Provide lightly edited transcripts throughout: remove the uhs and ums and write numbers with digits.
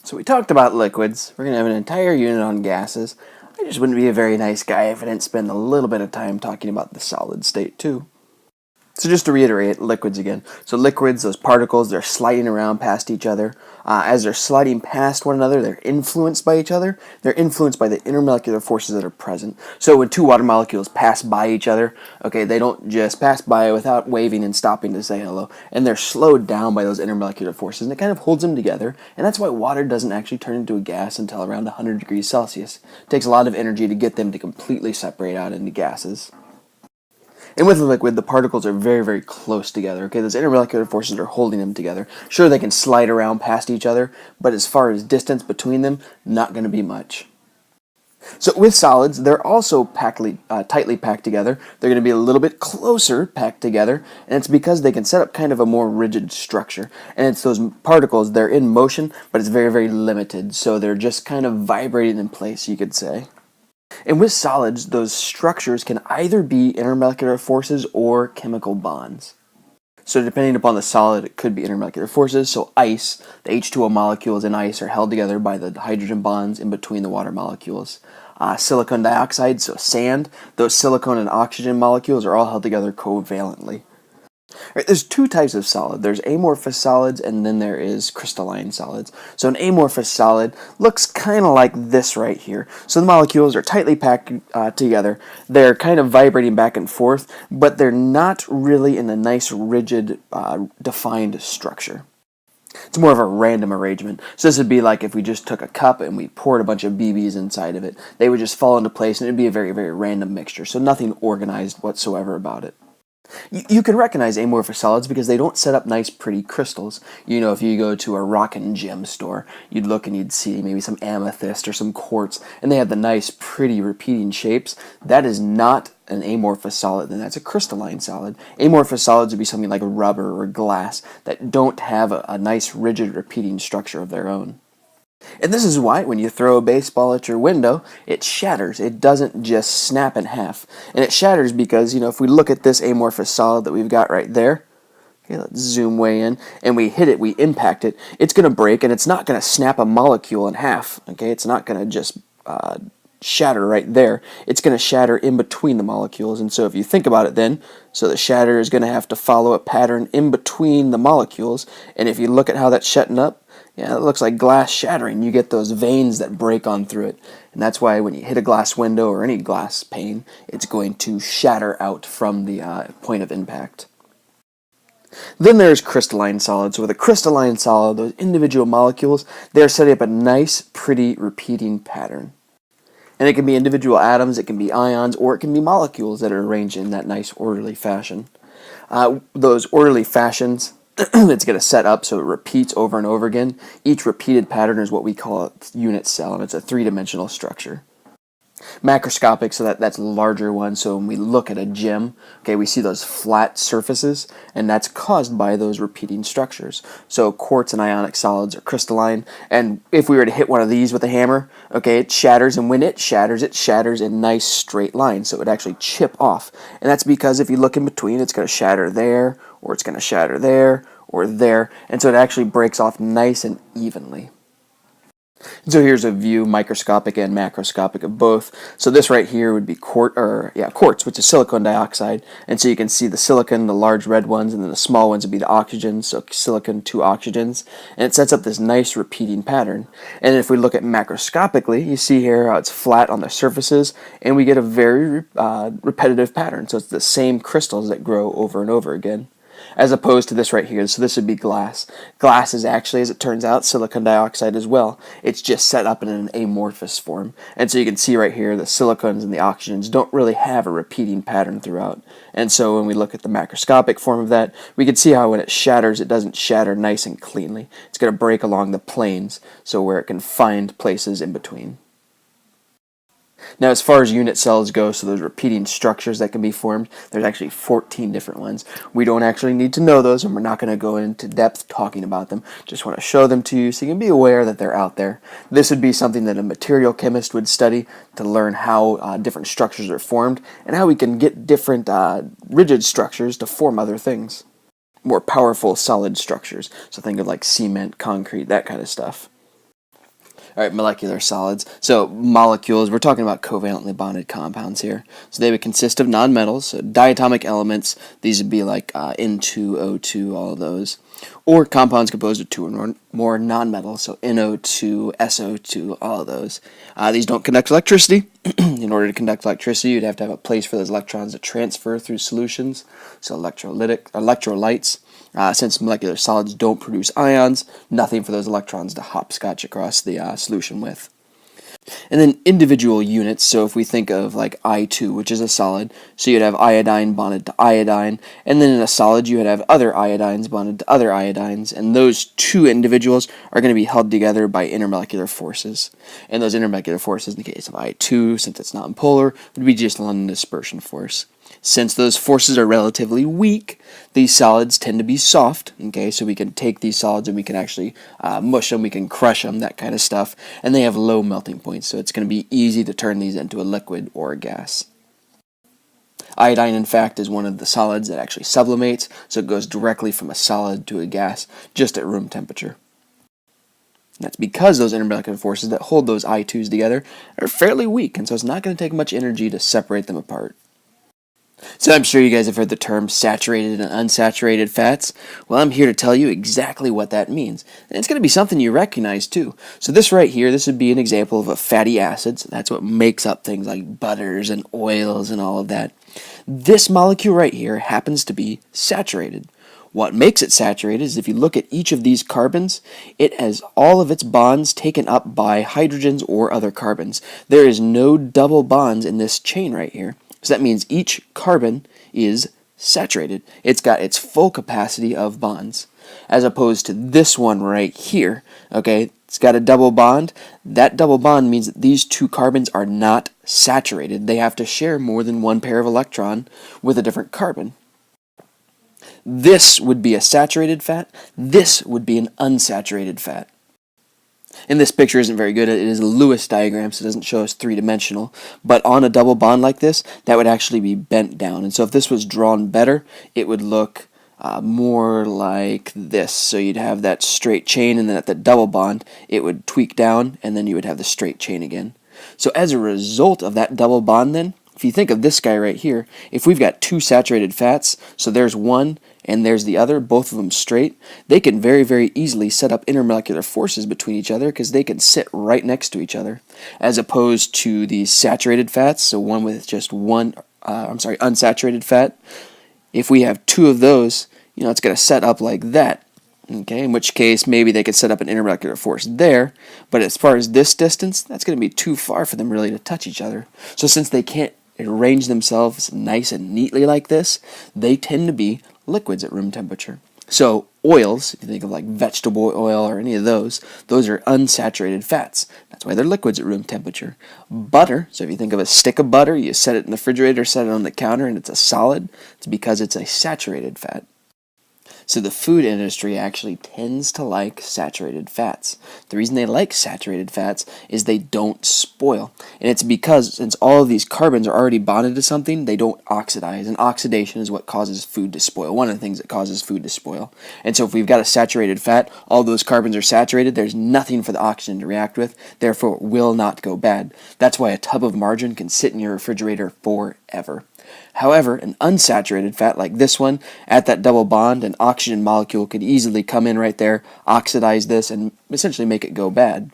So we talked about liquids. We're going to have an entire unit on gases. I just wouldn't be a very nice guy if I didn't spend a little bit of time talking about the solid state too. So just to reiterate, liquids again. So liquids, those particles, they're sliding around past each other. As they're sliding past one another, they're influenced by each other. They're influenced by the intermolecular forces that are present. So when two water molecules pass by each other, okay, they don't just pass by without waving and stopping to say hello. And they're slowed down by those intermolecular forces, and it kind of holds them together. And that's why water doesn't actually turn into a gas until around 100 degrees Celsius. It takes a lot of energy to get them to completely separate out into gases. And with a liquid, the particles are very, very close together. Okay, those intermolecular forces are holding them together. Sure, they can slide around past each other, but as far as distance between them, not going to be much. So with solids, they're also tightly packed together. They're going to be a little bit closer packed together, and it's because they can set up kind of a more rigid structure. And it's those particles, they're in motion, but it's very, very limited. So they're just kind of vibrating in place, you could say. And with solids, those structures can either be intermolecular forces or chemical bonds. So depending upon the solid, it could be intermolecular forces. So ice, the H2O molecules in ice are held together by the hydrogen bonds in between the water molecules. Silicon dioxide, so sand, those silicon and oxygen molecules are all held together covalently. Right, there's two types of solid. There's amorphous solids and then there is crystalline solids. So an amorphous solid looks kind of like this right here. So the molecules are tightly packed together. They're kind of vibrating back and forth, but they're not really in a nice, rigid, defined structure. It's more of a random arrangement. So this would be like if we just took a cup and we poured a bunch of BBs inside of it. They would just fall into place and it would be a very, very random mixture. So nothing organized whatsoever about it. You can recognize amorphous solids because they don't set up nice, pretty crystals. You know, if you go to a rock and gem store, you'd look and you'd see maybe some amethyst or some quartz, and they have the nice, pretty, repeating shapes. That is not an amorphous solid, then that's a crystalline solid. Amorphous solids would be something like rubber or glass that don't have a nice, rigid, repeating structure of their own. And this is why when you throw a baseball at your window, it shatters. It doesn't just snap in half. And it shatters because, if we look at this amorphous solid that we've got right there, okay, let's zoom way in, and we hit it, we impact it, it's going to break, and it's not going to snap a molecule in half. Okay, it's not going to just shatter right there. It's going to shatter in between the molecules. And so if you think about it then, so the shatter is going to have to follow a pattern in between the molecules. And if you look at how that's shutting up, yeah, it looks like glass shattering. You get those veins that break on through it. And that's why when you hit a glass window or any glass pane, it's going to shatter out from the point of impact. Then there's crystalline solids. So with a crystalline solid, those individual molecules, they're setting up a nice, pretty, repeating pattern. And it can be individual atoms, it can be ions, or it can be molecules that are arranged in that nice, orderly fashion. Those orderly fashions, it's going to set up so it repeats over and over again. Each repeated pattern is what we call a unit cell, and it's a three-dimensional structure. Macroscopic, so that's a larger one. So when we look at a gem, okay, we see those flat surfaces, and that's caused by those repeating structures. So quartz and ionic solids are crystalline, and if we were to hit one of these with a hammer, okay, it shatters, and when it shatters in nice straight lines, so it would actually chip off. And that's because if you look in between, it's going to shatter there, or it's going to shatter there, or there, and so it actually breaks off nice and evenly. So here's a view, microscopic and macroscopic, of both. So this right here would be quartz, which is silicon dioxide. And so you can see the silicon, the large red ones, and then the small ones would be the oxygens, so silicon, two oxygens. And it sets up this nice repeating pattern. And if we look at macroscopically, you see here how it's flat on the surfaces, and we get a very repetitive pattern. So it's the same crystals that grow over and over again, as opposed to this right here. So this would be glass. Glass is actually, as it turns out, silicon dioxide as well. It's just set up in an amorphous form. And so you can see right here the silicons and the oxygens don't really have a repeating pattern throughout. And so when we look at the macroscopic form of that, we can see how when it shatters, it doesn't shatter nice and cleanly. It's going to break along the planes, so where it can find places in between. Now, as far as unit cells go, so those repeating structures that can be formed, there's actually 14 different ones. We don't actually need to know those, and we're not going to go into depth talking about them. Just want to show them to you so you can be aware that they're out there. This would be something that a material chemist would study to learn how different structures are formed and how we can get different rigid structures to form other things. More powerful solid structures. So think of like cement, concrete, that kind of stuff. All right, molecular solids. So molecules, we're talking about covalently bonded compounds here. So they would consist of nonmetals, so diatomic elements. These would be like N2O2, all of those. Or compounds composed of two or more nonmetals, so NO2, SO2, all of those. These don't conduct electricity. In order to conduct electricity, you'd have to have a place for those electrons to transfer through solutions, so electrolytes. Since molecular solids don't produce ions, nothing for those electrons to hopscotch across the solution with. And then individual units, so if we think of like I2, which is a solid, so you'd have iodine bonded to iodine, and then in a solid you would have other iodines bonded to other iodines, and those two individuals are going to be held together by intermolecular forces. And those intermolecular forces, in the case of I2, since it's nonpolar, would be just London dispersion force. Since those forces are relatively weak, these solids tend to be soft, okay, so we can take these solids and we can actually mush them, we can crush them, that kind of stuff, and they have low melting points, so it's going to be easy to turn these into a liquid or a gas. Iodine, in fact, is one of the solids that actually sublimates, so it goes directly from a solid to a gas just at room temperature. And that's because those intermolecular forces that hold those I2s together are fairly weak, and so it's not going to take much energy to separate them apart. So I'm sure you guys have heard the term saturated and unsaturated fats. Well, I'm here to tell you exactly what that means. And it's going to be something you recognize too. So this right here, this would be an example of a fatty acid. So that's what makes up things like butters and oils and all of that. This molecule right here happens to be saturated. What makes it saturated is if you look at each of these carbons, it has all of its bonds taken up by hydrogens or other carbons. There is no double bonds in this chain right here. So that means each carbon is saturated. It's got its full capacity of bonds. As opposed to this one right here, okay, it's got a double bond. That double bond means that these two carbons are not saturated. They have to share more than one pair of electron with a different carbon. This would be a saturated fat. This would be an unsaturated fat. And this picture isn't very good. It is a Lewis diagram, so it doesn't show us three-dimensional. But on a double bond like this, that would actually be bent down. And so if this was drawn better, it would look more like this. So you'd have that straight chain, and then at the double bond, it would tweak down, and then you would have the straight chain again. So as a result of that double bond then, if you think of this guy right here, if we've got two saturated fats, so there's one and there's the other, both of them straight, they can very, very easily set up intermolecular forces between each other because they can sit right next to each other. As opposed to these saturated fats, so one with just unsaturated fat, if we have two of those, it's going to set up like that. Okay, in which case maybe they could set up an intermolecular force there, but as far as this distance, that's going to be too far for them really to touch each other. So since they can't arrange themselves nice and neatly like this, they tend to be liquids at room temperature. So oils, if you think of like vegetable oil or any of those are unsaturated fats. That's why they're liquids at room temperature. Butter, so if you think of a stick of butter, you set it in the refrigerator, set it on the counter, and it's a solid, it's because it's a saturated fat. So the food industry actually tends to like saturated fats. The reason they like saturated fats is they don't spoil. And it's because since all of these carbons are already bonded to something, they don't oxidize. And oxidation is what causes food to spoil, one of the things that causes food to spoil. And so if we've got a saturated fat, all those carbons are saturated, there's nothing for the oxygen to react with, therefore it will not go bad. That's why a tub of margarine can sit in your refrigerator forever. However, an unsaturated fat like this one, at that double bond, an oxygen molecule could easily come in right there, oxidize this, and essentially make it go bad.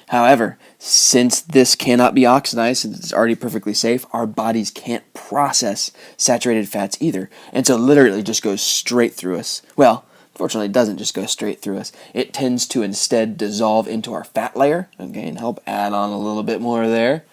However, since this cannot be oxidized, since it's already perfectly safe, our bodies can't process saturated fats either. And so literally it just goes straight through us. Well, fortunately, it doesn't just go straight through us. It tends to instead dissolve into our fat layer, okay, and help add on a little bit more there.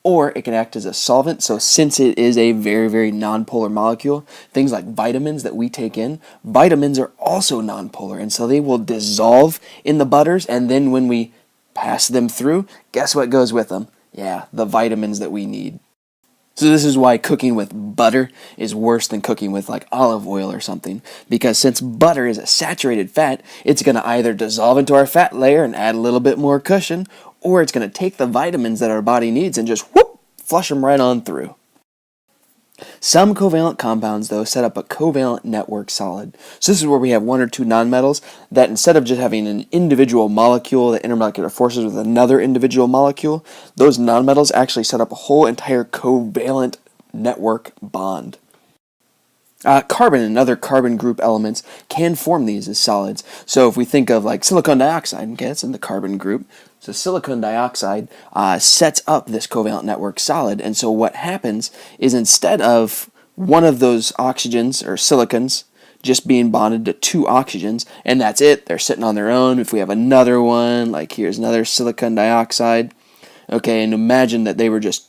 Or it can act as a solvent, so since it is a very, very nonpolar molecule, things like vitamins that we take in, vitamins are also nonpolar, and so they will dissolve in the butters, and then when we pass them through, guess what goes with them? Yeah, the vitamins that we need. So this is why cooking with butter is worse than cooking with like olive oil or something, because since butter is a saturated fat, it's going to either dissolve into our fat layer and add a little bit more cushion, or it's going to take the vitamins that our body needs and just whoop, flush them right on through. Some covalent compounds, though, set up a covalent network solid. So this is where we have one or two nonmetals that instead of just having an individual molecule that intermolecular forces with another individual molecule, those nonmetals actually set up a whole entire covalent network bond. Carbon and other carbon group elements can form these as solids. So if we think of like silicon dioxide, okay, that's in the carbon group. So silicon dioxide sets up this covalent network solid. And so what happens is instead of one of those oxygens or silicons just being bonded to two oxygens, and that's it, they're sitting on their own. If we have another one, like here's another silicon dioxide, okay, and imagine that they were just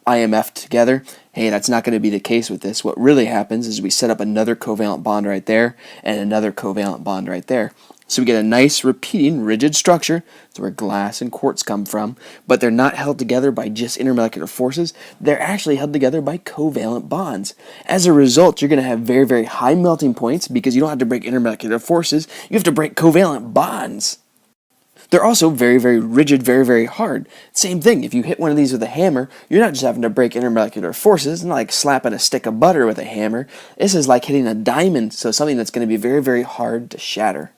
IMF together. Hey, that's not going to be the case with this. What really happens is we set up another covalent bond right there and another covalent bond right there. So we get a nice repeating rigid structure. That's where glass and quartz come from, but they're not held together by just intermolecular forces. They're actually held together by covalent bonds. As a result, you're going to have very, very high melting points because you don't have to break intermolecular forces. You have to break covalent bonds. They're also very, very rigid, very, very hard. Same thing, if you hit one of these with a hammer, you're not just having to break intermolecular forces. It's not like slapping a stick of butter with a hammer. This is like hitting a diamond, so something that's going to be very, very hard to shatter.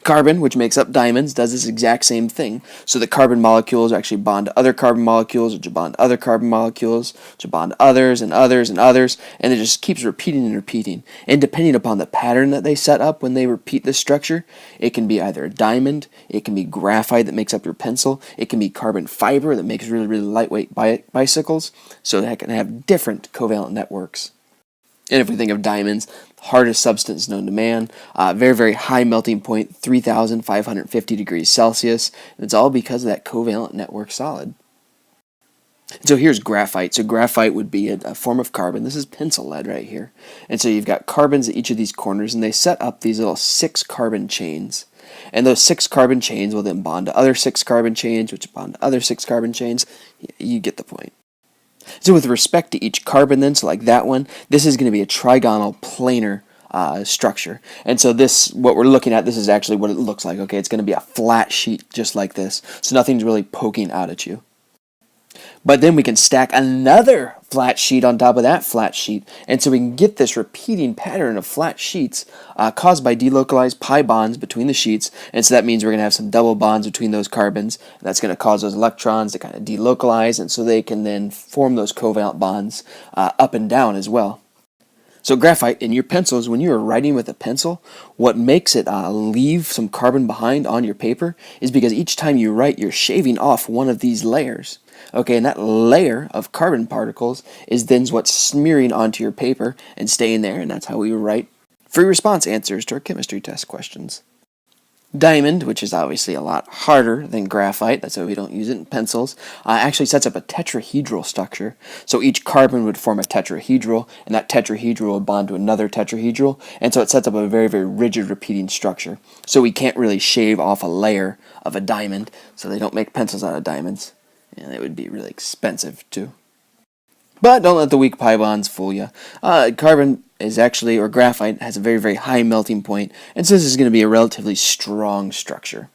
Carbon, which makes up diamonds, does this exact same thing. So the carbon molecules actually bond to other carbon molecules, which bond to other carbon molecules, which bond to others and others and others, and it just keeps repeating and repeating. And depending upon the pattern that they set up when they repeat this structure, it can be either a diamond, it can be graphite that makes up your pencil, it can be carbon fiber that makes really, really lightweight bicycles, so that can have different covalent networks. And if we think of diamonds, hardest substance known to man, very, very high melting point, 3,550 degrees Celsius. And it's all because of that covalent network solid. So here's graphite. So graphite would be a form of carbon. This is pencil lead right here. And so you've got carbons at each of these corners, and they set up these little 6 carbon chains. And those 6 carbon chains will then bond to other 6 carbon chains, which bond to other 6 carbon chains. You get the point. So with respect to each carbon then, so like that one, this is going to be a trigonal planar structure. And so this, what we're looking at, this is actually what it looks like. Okay, it's going to be a flat sheet just like this. So nothing's really poking out at you. But then we can stack another flat sheet on top of that flat sheet. And so we can get this repeating pattern of flat sheets caused by delocalized pi bonds between the sheets. And so that means we're going to have some double bonds between those carbons. And that's going to cause those electrons to kind of delocalize. And so they can then form those covalent bonds up and down as well. So graphite in your pencils, when you're writing with a pencil, what makes it leave some carbon behind on your paper is because each time you write, you're shaving off one of these layers. Okay, and that layer of carbon particles is then what's smearing onto your paper and staying there, and that's how we write free response answers to our chemistry test questions. Diamond, which is obviously a lot harder than graphite, that's why we don't use it in pencils, actually sets up a tetrahedral structure. So each carbon would form a tetrahedral, and that tetrahedral would bond to another tetrahedral, and so it sets up a very, very rigid repeating structure. So we can't really shave off a layer of a diamond, so they don't make pencils out of diamonds. And it would be really expensive too. But don't let the weak pi bonds fool you. Carbon is actually, or graphite, has a very, very high melting point, and so this is going to be a relatively strong structure.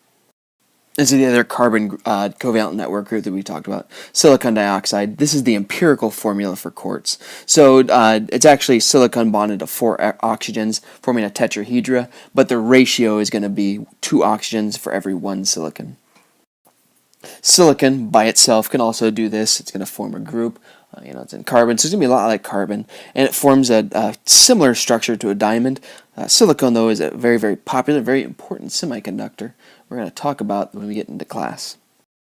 This is the other carbon covalent network group that we talked about, silicon dioxide. This is the empirical formula for quartz. So it's actually silicon bonded to 4 oxygens, forming a tetrahedra, but the ratio is going to be 2 oxygens for every 1 silicon. Silicon by itself can also do this. It's going to form a group. It's in carbon, so it's going to be a lot like carbon, and it forms a similar structure to a diamond. Silicon, though, is a very, very popular, very important semiconductor we're going to talk about when we get into class.